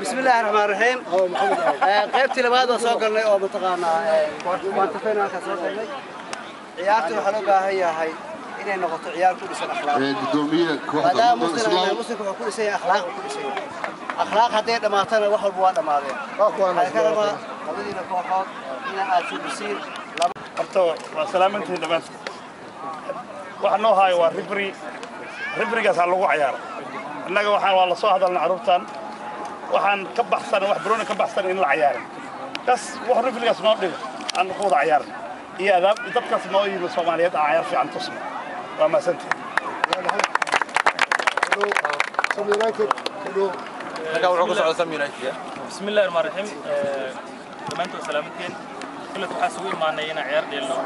بسم الله الرحمن الرحيم. قيبتي لبعض سوق اللي أو بتقانا ما تفينا كسوق اللي عيارتي وحلوقها هي إني نقطع عيار كل شيء أخلاق. هذا مسلم كل شيء أخلاق كل شيء. أخلاق هذه ما تنا وحول بوان ما هذا. هاي كلام قبلي نفوحات إن أشوف بصير. أرتو سلامتي دمس. وحنا هاي ريفري قاس على عيار. annaga waxaan waa la soo hadalnaa carruurtan waxaan ka baxsan wax baroona ka baxsan in la ciyaarin kas wax rifligaas noo dhigo aan ku wada ciyaarin iyo adaab dadkaas noo yimid Soomaaliyeed aan ciyaar fiican tusno waa maasantii بسم الله الرحمن الرحيم دمانتو سلامتين كل waxaa sugu imaanay in ciyaar dheelo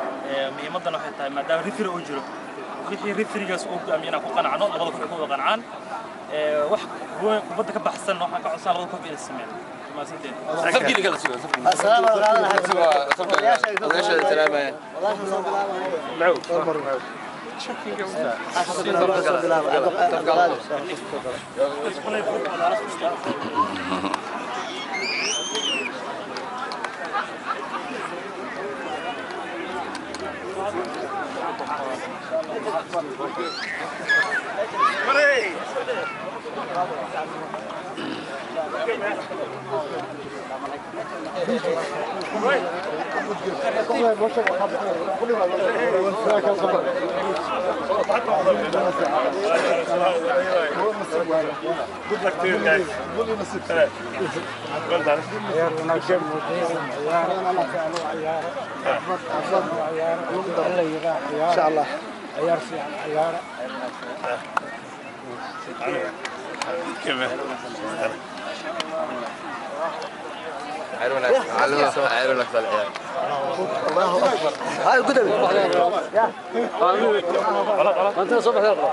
muhiimadana waxay tahay maadaama rifri uu jiro wixii rifrigaas uu go'aamiyana ku qanacno labada koox ku wada qancaan wax kubadda ka baxsan waxaan ka codsan labada koox inay sameeyaan ma santeen sabkiina kala sugan السلام عليكم. Good luck to you guys. Well done. إن شاء الله. عيرونك بالعيال. الله أكبر. هاي قدامي. يا. غلط. أنت صبح يلا.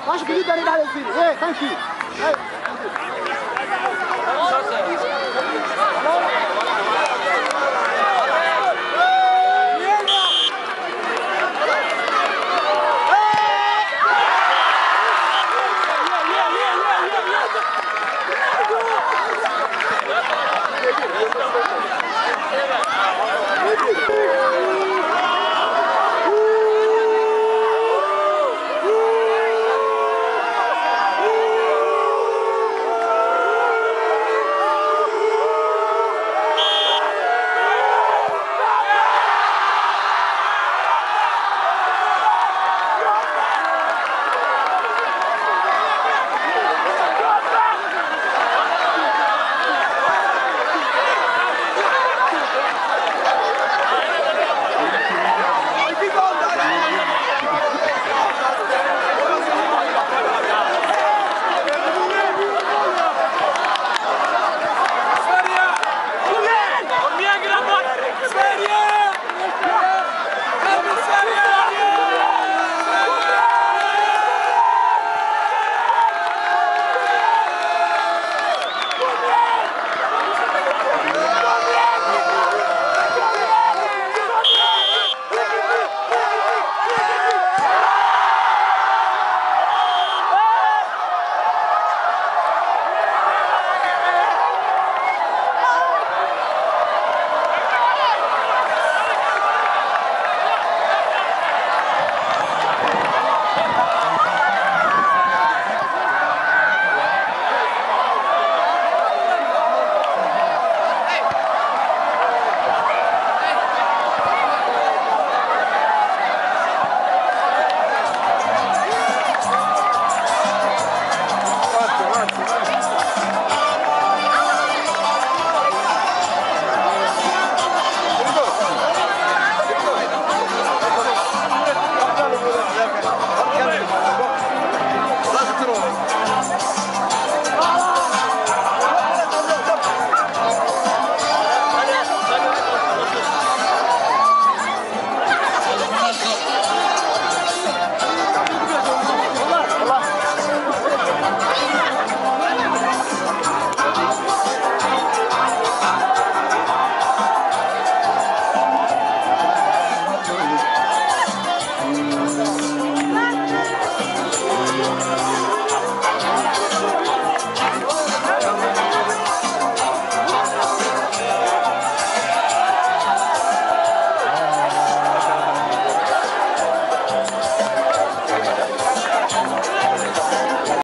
Acho que ele tá ali na área, filho. Ei, tá aqui.